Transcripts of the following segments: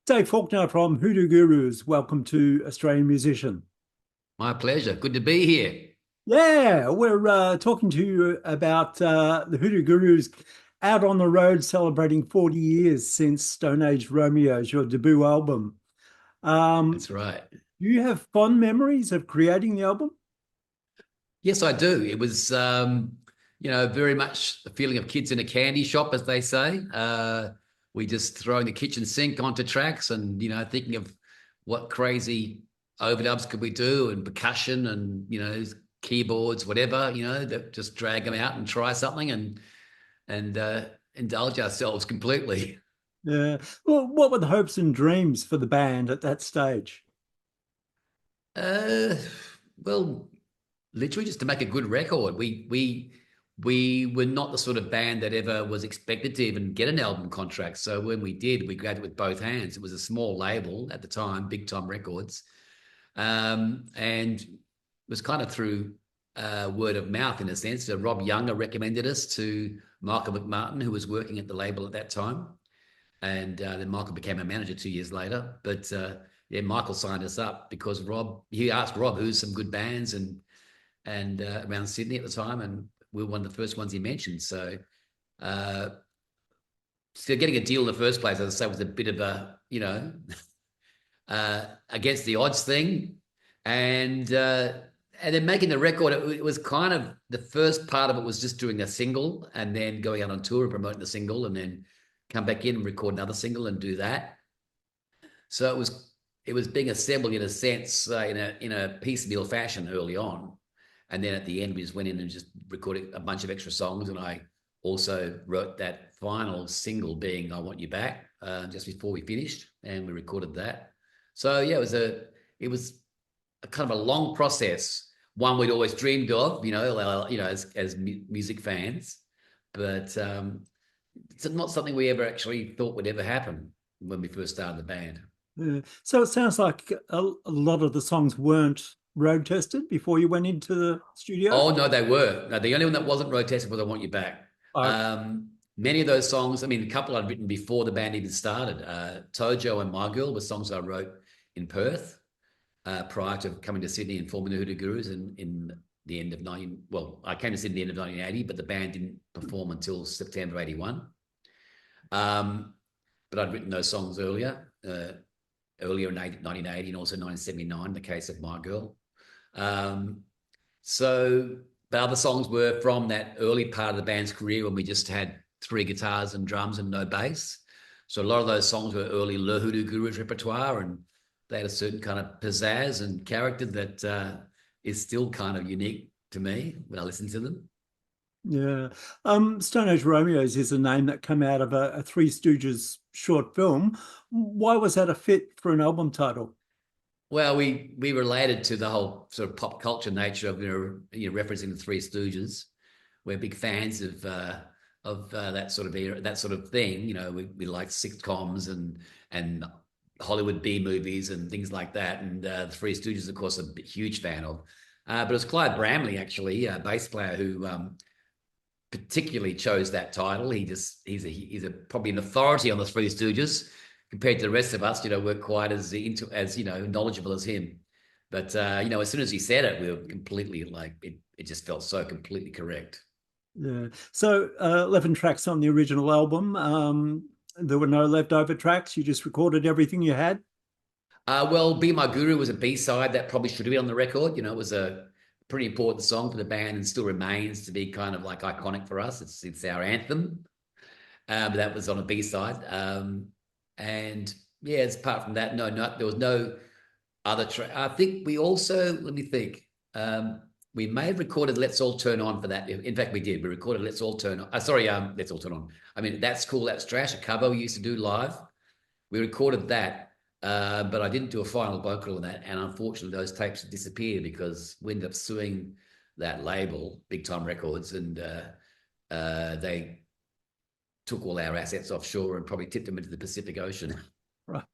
Dave Faulkner from Hoodoo Gurus. Welcome to Australian Musician. My pleasure. Good to be here. Yeah, we're talking to you about the Hoodoo Gurus out on the road celebrating 40 years since Stoneage Romeos, your debut album. Um, That's right. do you have fond memories of creating the album? Yes, I do. It was, very much the feeling of kids in a candy shop, as they say. We just throwing the kitchen sink onto tracks and, thinking of what crazy overdubs could we do and percussion and, keyboards, whatever, that just drag them out and try something and indulge ourselves completely. Yeah. Well, what were the hopes and dreams for the band at that stage? Uh, well, literally just to make a good record. We were not the sort of band that ever was expected to even get an album contract. So when we did, we grabbed it with both hands. It was a small label at the time, Big Time Records, and it was kind of through word of mouth in a sense. So Rob Younger recommended us to Michael McMartin, who was working at the label at that time, and then Michael became a manager 2 years later. But yeah, Michael signed us up because he asked Rob who's some good bands and around Sydney at the time, and we were one of the first ones he mentioned. So, uh, so getting a deal in the first place, as I say, was a bit of a against the odds thing, and then making the record. It was kind of the first part of it was just doing a single and then going out on tour and promoting the single, and then come back in and record another single and do that. So it was being assembled in a sense in a piecemeal fashion early on, and then at the end we just went in and just recorded a bunch of extra songs, and I also wrote that final single being "I Want You Back" just before we finished, and we recorded that. So yeah, it was a kind of a long process, one we'd always dreamed of, as music fans, but it's not something we ever actually thought would ever happen when we first started the band. So it sounds like a lot of the songs weren't road tested before you went into the studio. Oh no, they were. No, the only one that wasn't road tested was "I Want You Back." Okay. Many of those songs, I mean, a couple I'd written before the band even started. Tojo and My Girl were songs I wrote in Perth prior to coming to Sydney and forming the Hoodoo Gurus in the end of 19. Well, I came to Sydney at the end of 1980, but the band didn't perform until September 81. But I'd written those songs earlier in 1980 and also 1979, in the case of My Girl. Um, so, but other songs were from that early part of the band's career when we just had three guitars and drums and no bass. So a lot of those songs were early Le Hoodoo Gurus repertoire, and they had a certain kind of pizzazz and character that is still kind of unique to me when I listen to them. Yeah. Stone Age Romeos is a name that came out of a Three Stooges short film. Why was that a fit for an album title? Well, we related to the whole sort of pop culture nature of referencing the Three Stooges. We're big fans of that sort of era, that sort of thing. We like sitcoms and Hollywood B movies and things like that. And the Three Stooges, of course, a huge fan of. But it was Clyde Bramley, actually, a bass player who particularly chose that title. He's probably an authority on the Three Stooges compared to the rest of us. We're quite as knowledgeable as him. But as soon as he said it, we were completely like it just felt so completely correct. Yeah. So 11 tracks on the original album. There were no leftover tracks. You just recorded everything you had. Well, "Be My Guru" was a B-side that probably should have been on the record. It was a pretty important song for the band and still remains to be kind of like iconic for us. It's our anthem. But that was on a B-side. And yeah, apart from that, no, there was no other track. I think we also, let me think. We may have recorded "Let's All Turn On" for that. In fact, we did. We recorded "Let's All Turn On." "Let's All Turn On." I mean, "That's Cool, That's Trash," a cover we used to do live. We recorded that, but I didn't do a final vocal on that. And unfortunately, those tapes disappeared because we ended up suing that label, Big Time Records, and they took all our assets offshore and probably tipped them into the Pacific Ocean. Right.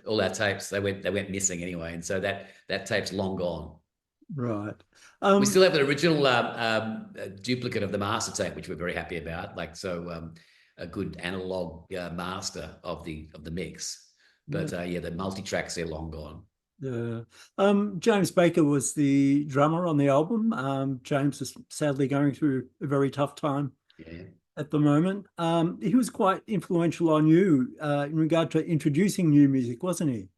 All our tapes, they went missing anyway, and so that tape's long gone. Right. We Um, still have an original duplicate of the master tape, which we're very happy about. A good analog master of the mix. Yeah. But yeah, the multi-tracks are long gone. Yeah. James Baker was the drummer on the album. James is sadly going through a very tough time Yeah. at the moment. He was quite influential on you in regard to introducing new music, wasn't he?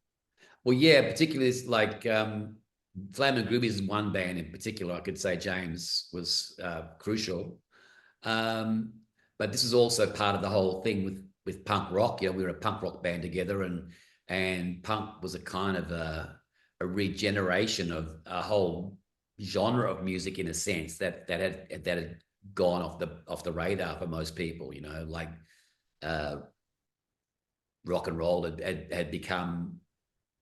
Well, yeah, particularly it's like Flamin' Groovies is one band in particular. I could say James was crucial. Um, but this is also part of the whole thing with punk rock. You know, we were a punk rock band together, and punk was a kind of a regeneration of a whole genre of music in a sense that had gone off the radar for most people. You know, like uh, rock and roll had become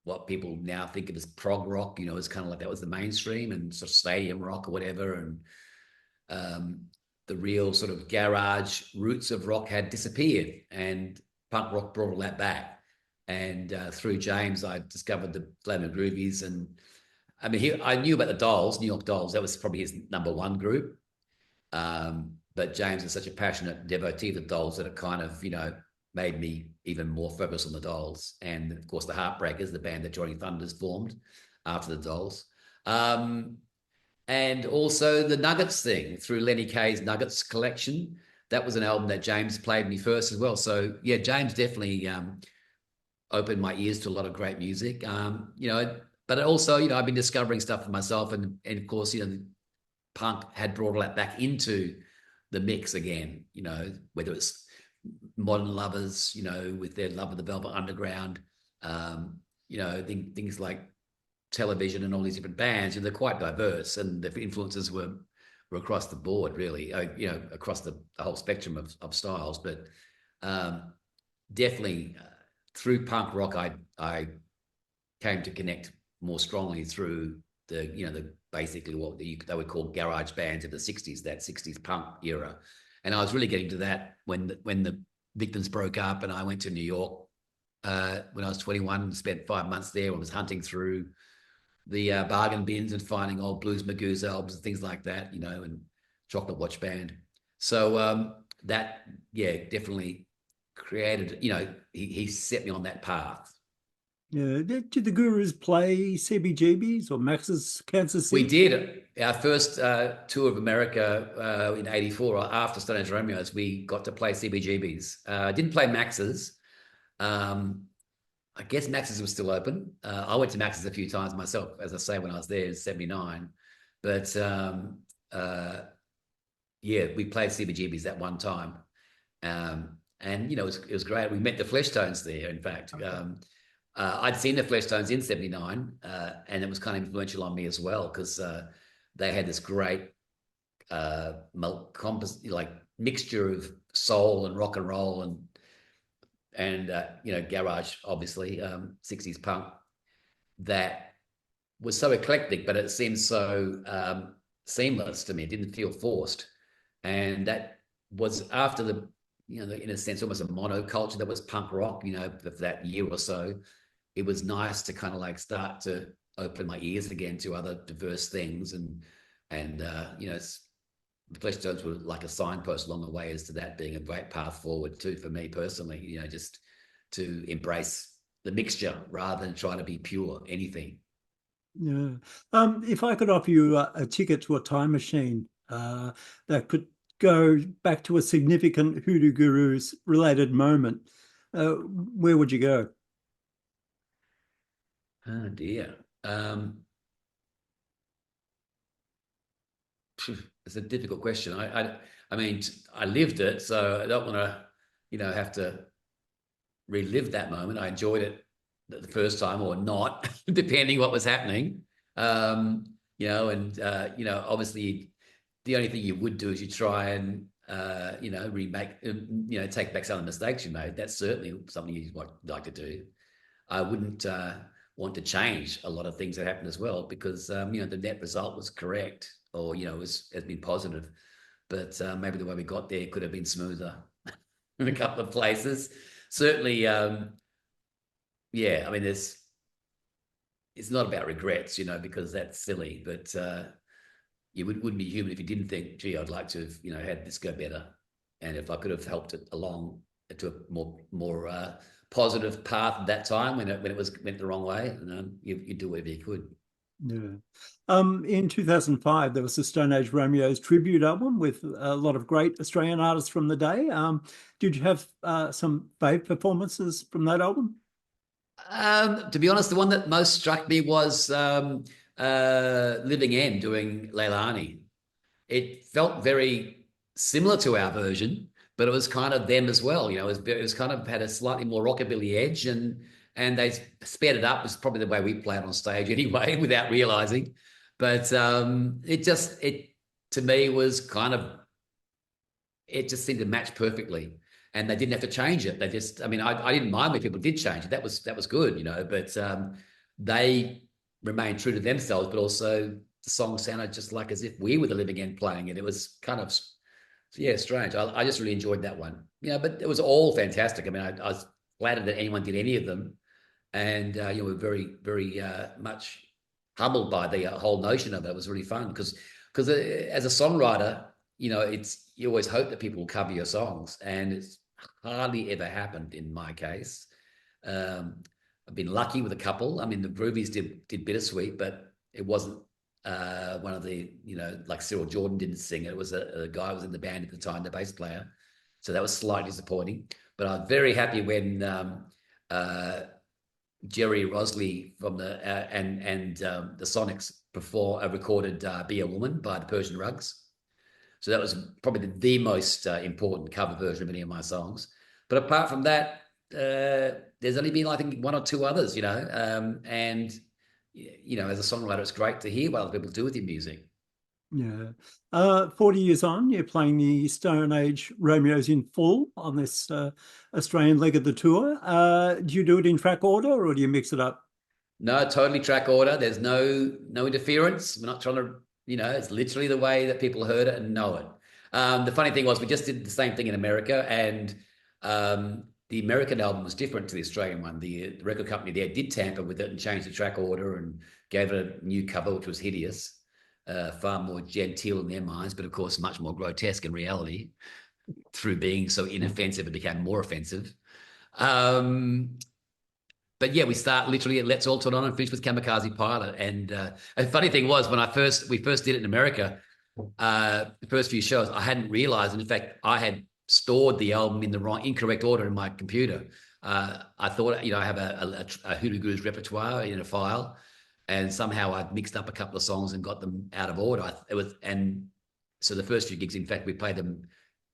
what people now think of as prog rock. You know, it's kind of like that was the mainstream, and sort of stadium rock or whatever, and um, the real sort of garage roots of rock had disappeared, and punk rock brought all that back. And through James, I discovered the Flamin' Groovies, and I mean, I knew about the Dolls, New York Dolls. That was probably his number one group. But James is such a passionate devotee of the Dolls that it kind of, made me even more focused on the Dolls. And of course, the Heartbreakers, the band that Johnny Thunders formed after the Dolls. And also the Nuggets thing through Lenny Kaye's Nuggets collection. That was an album that James played me first as well. So yeah, James definitely opened my ears to a lot of great music. But also, I've been discovering stuff for myself, and of course, punk had brought all that back into the mix again. Whether it's Modern Lovers, with their love of the Velvet Underground, things like Television and all these different bands, and they're quite diverse, and the influences were across the board, really, across the whole spectrum of styles. But definitely through punk rock, I came to connect more strongly through the basically what they would call garage bands of the 60s, that 60s punk era. And I was really getting to that when the Victims broke up, and I went to New York when I was 21 and spent 5 months there. I was hunting through the bargain bins and finding old Blues Magoo's albums and things like that, and Chocolate Watch Band. So that, yeah, definitely created, he set me on that path. Yeah. Did the Gurus play CBGBs or Max's Kansas We City? did our first tour of America in '84 after Stoneage Romeos. We got to play CBGBs. Didn't play Max's. Um, I guess Max's was still open. I went to Max's a few times myself, as I say, when I was there in '79. But yeah, we played CBGB's that one time. And it was great. We met the Fleshtones there, in fact. I'd seen the Fleshtones in '79, and it was kind of influential on me as well, because they had this great like mixture of soul and rock and roll and garage, obviously, 60s punk, that was so eclectic, but it seemed so seamless to me. It didn't feel forced. And that was after in a sense, almost a monoculture that was punk rock, for that year or so. It was nice to kind of like start to open my ears again to other diverse things. And the Fleshtones were like a signpost along the way as to that being a great path forward too, for me personally, just to embrace the mixture rather than trying to be pure anything. Yeah. If I could offer you a ticket to a time machine that could go back to a significant Hoodoo Gurus related moment, where would you go? Oh dear. It's a difficult question. I mean, I lived it, so I don't want to, have to relive that moment. I enjoyed it the first time or not, depending what was happening. Obviously, the only thing you would do is you try and remake, take back some of the mistakes you made. That's certainly something you'd like to do. I wouldn't want to change a lot of things that happened as well, because the net result was correct, or has been positive. But maybe the way we got there could have been smoother in a couple of places. Certainly, yeah. I mean, it's not about regrets, because that's silly. But you wouldn't be human if you didn't think, gee, I'd like to have had this go better, and if I could have helped it along to a more positive path at that time when it went the wrong way. You do whatever you could. Yeah. In 2005, there was the Stoneage Romeos tribute album with a lot of great Australian artists from the day. Did you have some fave performances from that album? To be honest, the one that most struck me was Living End doing Leilani. It felt very similar to our version, but it was kind of them as well. It was kind of had a slightly more rockabilly edge, and they sped it up. It's probably the way we play it on stage anyway, without realizing. But it to me was kind of, it just seemed to match perfectly, and they didn't have to change it. They just, I mean, I didn't mind when people did change it. That was good, but they remained true to themselves, but also the song sounded just like as if we were the living end playing it. It was kind of, yeah, strange. I just really enjoyed that one. But it was all fantastic. I mean, I was flattered that anyone did any of them, and we're very, very much humbled by the whole notion of it. It was really fun because as a songwriter, you always hope that people will cover your songs, and it's hardly ever happened in my case. I've been lucky with a couple. I mean, the Groovies did Bittersweet, but it wasn't one of the, like Cyril Jordan didn't sing it. It was a guy who was in the band at the time, the bass player. So that was slightly disappointing. But I was very happy when Jerry Rosley from the the Sonics recorded "Be a Woman" by the Persian Rugs. So that was probably the most important cover version of any of my songs. But apart from that, there's only been, I think, one or two others, and as a songwriter, it's great to hear what other people do with your music. Yeah. 40 years on, you're playing the Stone Age Romeos in full on this Australian leg of the tour. Do you do it in track order, or do you mix it up? No, totally track order. There's no interference. We're not trying to, it's literally the way that people heard it and know it. The funny thing was we just did the same thing in America, and the American album was different to the Australian one. The record company there did tamper with it and changed the track order and gave it a new cover, which was hideous. Far more genteel in their minds, but of course much more grotesque in reality. Through being so inoffensive, it became more offensive. But yeah, we start literally at Let's All Turn On and finish with Kamikaze Pilot. And the funny thing was, when we first did it in America, the first few shows, I hadn't realized, and in fact, I had stored the album in the incorrect order in my computer. I thought, I have a Hoodoo Gurus repertoire in a file, and somehow I'd mixed up a couple of songs and got them out of order. So the first few gigs, in fact, we played them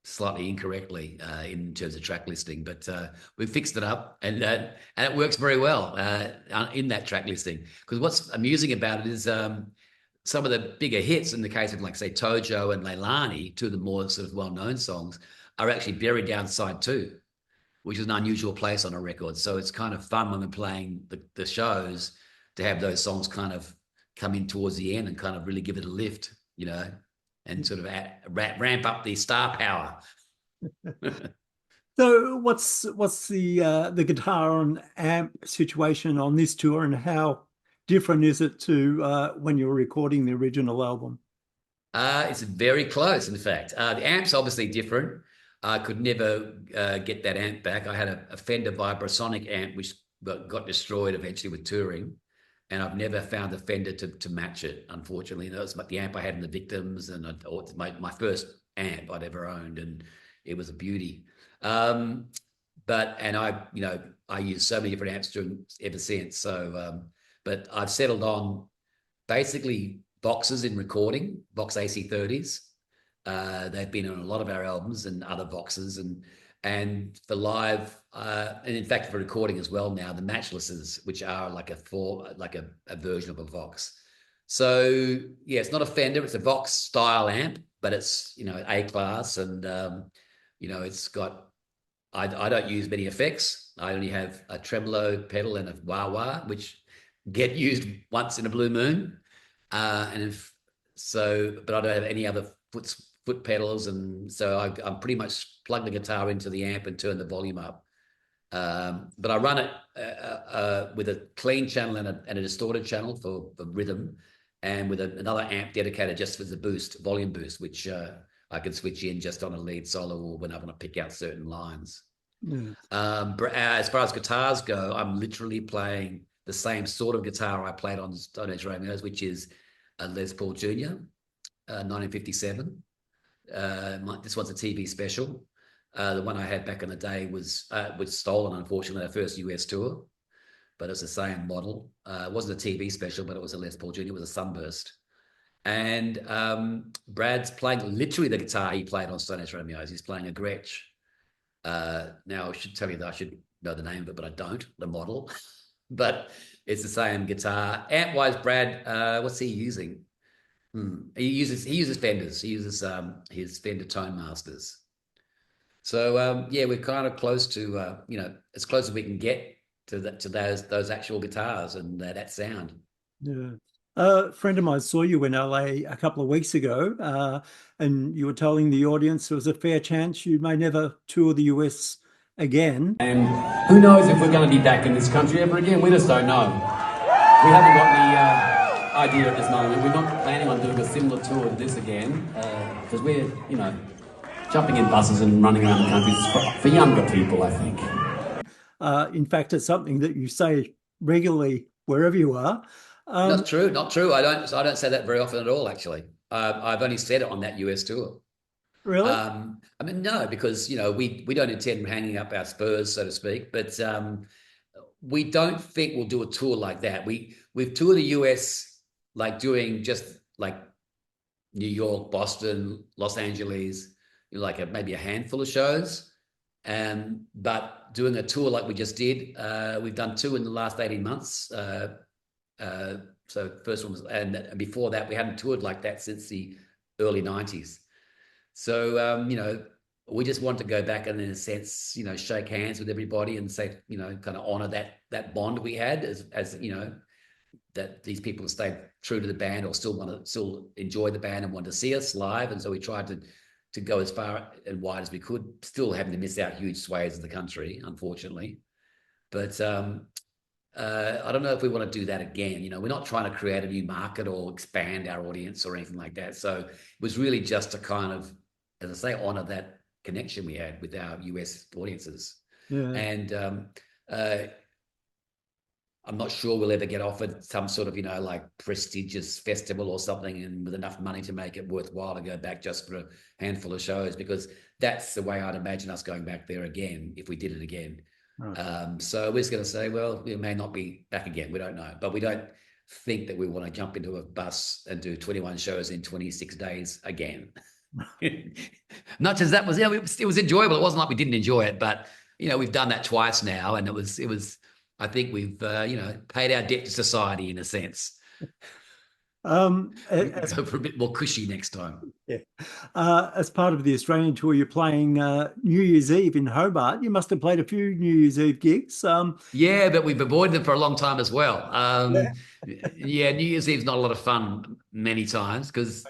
slightly incorrectly in terms of track listing, but we fixed it up, and it works very well in that track listing. Because what's amusing about it is some of the bigger hits, in the case of, like, say, Tojo and Leilani, two of the more sort of well-known songs, are actually buried down side 2, which is an unusual place on a record. So it's kind of fun when we're playing the shows to have those songs kind of come in towards the end and kind of really give it a lift, and sort of ramp up the star power. So what's the guitar and amp situation on this tour, and how different is it to when you were recording the original album? It's very close, in fact. The amp's obviously different. I could never get that amp back. I had a Fender Vibrasonic amp, which got destroyed eventually with touring. And I've never found a Fender to match it, unfortunately. That was the amp I had in the Victims, and it's my first amp I'd ever owned, and it was a beauty. I used so many different amps ever since. So, but I've settled on basically Voxes in recording, Vox AC30s. They've been on a lot of our albums, and other Voxes, and for live, and in fact for recording as well now, the Matchlesses, which are like a version of a Vox. So yeah, it's not a Fender, it's a Vox style amp, but it's A class, and it's got. I don't use many effects. I only have a tremolo pedal and a wah-wah, which get used once in a blue moon, but I don't have any other foot pedals, and so I'm pretty much plug the guitar into the amp and turn the volume up. But I run it with a clean channel and a distorted channel for rhythm, and with another amp dedicated just for the volume boost, which I can switch in just on a lead solo or when I want to pick out certain lines. Yeah. As far as guitars go, I'm literally playing the same sort of guitar I played on Stoneage Romeos, which is a Les Paul Jr., 1957. This one's a TV special. The one I had back in the day was stolen, unfortunately, our first US tour, but it's the same model. It wasn't a TV special, but it was a Les Paul Jr., it was a Sunburst. And Brad's playing literally the guitar he played on Stoneage Romeos. He's playing a Gretsch. Now, I should tell you that I should know the name of it, but I don't, the model. But it's the same guitar. Amp-wise, Brad, what's he using? He uses Fenders. He uses his Fender Tone Masters. So yeah, we're kind of close to as close as we can get to those actual guitars and that sound. Yeah. A friend of mine saw you in LA a couple of weeks ago, and you were telling the audience there was a fair chance you may never tour the US again. And who knows if we're going to be back in this country ever again? We just don't know. We haven't got the idea at this moment. We're not planning on doing a similar tour to this again because we're, jumping in buses and running around the country for younger people, I think. In fact, it's something that you say regularly wherever you are. Not true. Not true. I don't say that very often at all. Actually, I've only said it on that US tour. Really? I mean, no, because we don't intend hanging up our spurs, so to speak. But we don't think we'll do a tour like that. We've toured the US like doing just like New York, Boston, Los Angeles, like maybe a handful of shows. But doing a tour like we just did, we've done 2 in the last 18 months. So first one was, and before that, we hadn't toured like that since the early 90s. So, we just want to go back and in a sense, shake hands with everybody and say, kind of honor that bond we had as that these people stayed true to the band or still enjoy the band and want to see us live. And so we tried to go as far and wide as we could, still having to miss out huge swathes of the country, unfortunately. But I don't know if we want to do that again. We're not trying to create a new market or expand our audience or anything like that. So it was really just to kind of, as I say, honor that connection we had with our US audiences. Yeah. And I'm not sure we'll ever get offered some sort of, like prestigious festival or something and with enough money to make it worthwhile to go back just for a handful of shows, because that's the way I'd imagine us going back there again if we did it again. Right. So we're just going to say, well, we may not be back again. We don't know, but we don't think that we want to jump into a bus and do 21 shows in 26 days again. Not as that was, it was enjoyable. It wasn't like we didn't enjoy it, but we've done that twice now, and it was. I think we've paid our debt to society in a sense. Go for a bit more cushy next time. Yeah. As part of the Australian tour, you're playing New Year's Eve in Hobart. You must have played a few New Year's Eve gigs. Yeah, but we've avoided them for a long time as well. Yeah, New Year's Eve's not a lot of fun many times because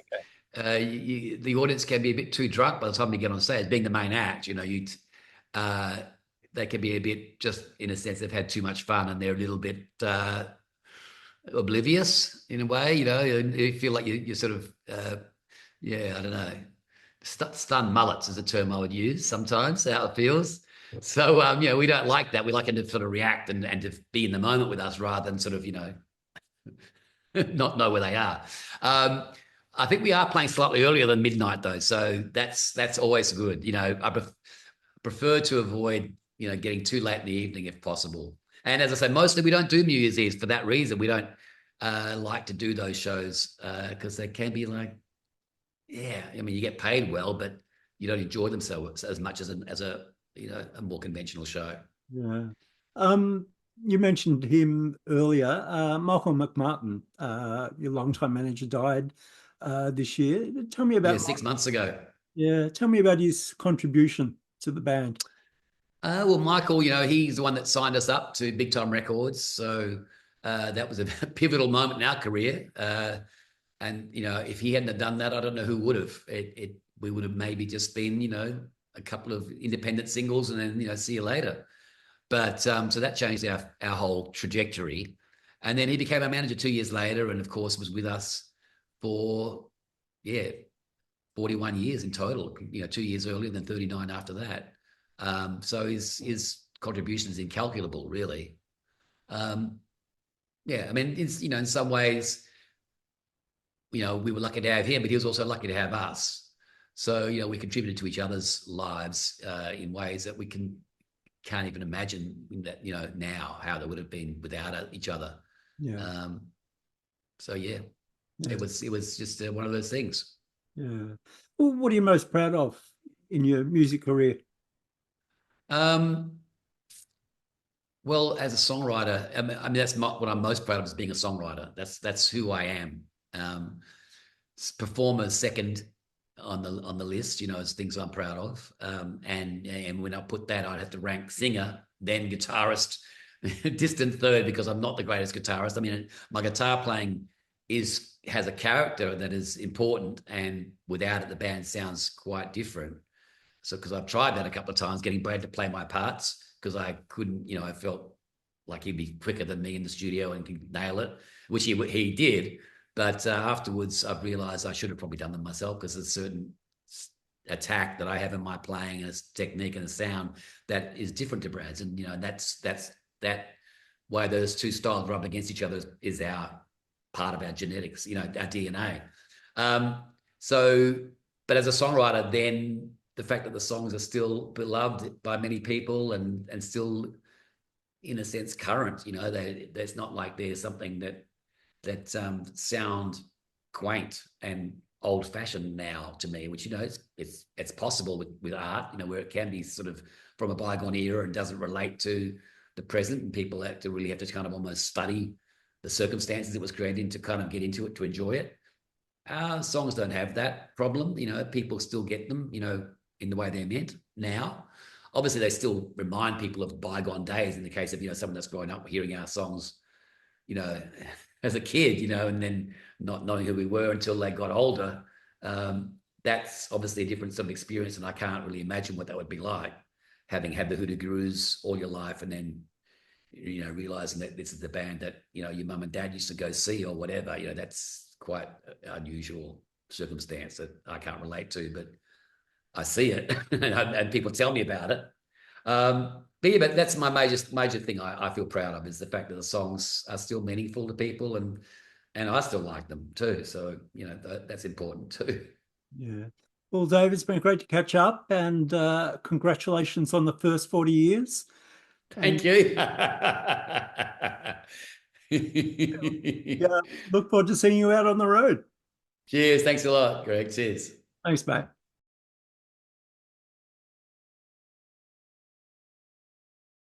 the audience can be a bit too drunk by the time you get on stage. Being the main act, they can be a bit, just in a sense, they've had too much fun and they're a little bit oblivious in a way, and you feel like you're sort of, I don't know, stunned mullets is a term I would use sometimes, how it feels. So, we don't like that. We like them to sort of react and to be in the moment with us rather than sort of, not know where they are. I think we are playing slightly earlier than midnight though. So that's always good. I prefer to avoid, getting too late in the evening if possible. And as I say, mostly we don't do New Year's Eve for that reason. We don't like to do those shows because they can be like, you get paid well, but you don't enjoy them as much as a more conventional show. Yeah. You mentioned him earlier. Michael McMartin, your longtime manager, died this year. Tell me about 6 months ago. Yeah, tell me about his contribution to the band. Well, Michael, he's the one that signed us up to Big Time Records. So that was a pivotal moment in our career. And, if he hadn't have done that, I don't know who would have. We would have maybe just been, a couple of independent singles and then, see you later. But so that changed our whole trajectory. And then he became our manager 2 years later and, of course, was with us for, 41 years in total, 2 years earlier, then 39 after that. So his contribution is incalculable, really. Yeah, I mean, it's, you know, in some ways, you know, we were lucky to have him, but he was also lucky to have us. So, you know, we contributed to each other's lives in ways that we can't even imagine that, you know, now how they would have been without each other. Yeah. So yeah, Yeah. it was just one of those things. Yeah. Well, what are you most proud of in your music career? Well, as a songwriter, I mean that's what I'm most proud of, is being a songwriter. That's who I am. Performer second on the list, you know, as things I'm proud of. And when I put that, I'd have to rank singer, then guitarist, distant third, because I'm not the greatest guitarist. I mean, my guitar playing has a character that is important, and without it, the band sounds quite different. So, because I've tried that a couple of times, getting Brad to play my parts, because I couldn't, you know, I felt like he'd be quicker than me in the studio and could nail it, which he did. But afterwards, I've realized I should have probably done them myself, because there's a certain attack that I have in my playing and a technique and a sound that is different to Brad's. And, you know, that's that way those two styles rub against each other is our part of our genetics, you know, our DNA. So, but as a songwriter, then the fact that the songs are still beloved by many people and still, in a sense, current, you know, there's not like there's something that sound quaint and old-fashioned now to me, which, you know, it's possible with art, you know, where it can be sort of from a bygone era and doesn't relate to the present, and people have to kind of almost study the circumstances it was created in to kind of get into it, to enjoy it. Songs don't have that problem, you know, people still get them, you know, in the way they're meant now. Obviously, they still remind people of bygone days in the case of, you know, someone that's growing up hearing our songs, you know, as a kid, you know, and then not knowing who we were until they got older. That's obviously a different sort of experience, and I can't really imagine what that would be like, having had the Hoodoo Gurus all your life and then, you know, realizing that this is the band that, you know, your mum and dad used to go see or whatever. You know, that's quite an unusual circumstance that I can't relate to, but I see it and people tell me about it. But yeah, but that's my major thing I feel proud of, is the fact that the songs are still meaningful to people, and I still like them too. So, you know, that's important too. Yeah. Well, Dave, it's been great to catch up, and congratulations on the first 40 years. And Thank you. yeah, look forward to seeing you out on the road. Cheers. Thanks a lot, Greg. Cheers. Thanks, mate.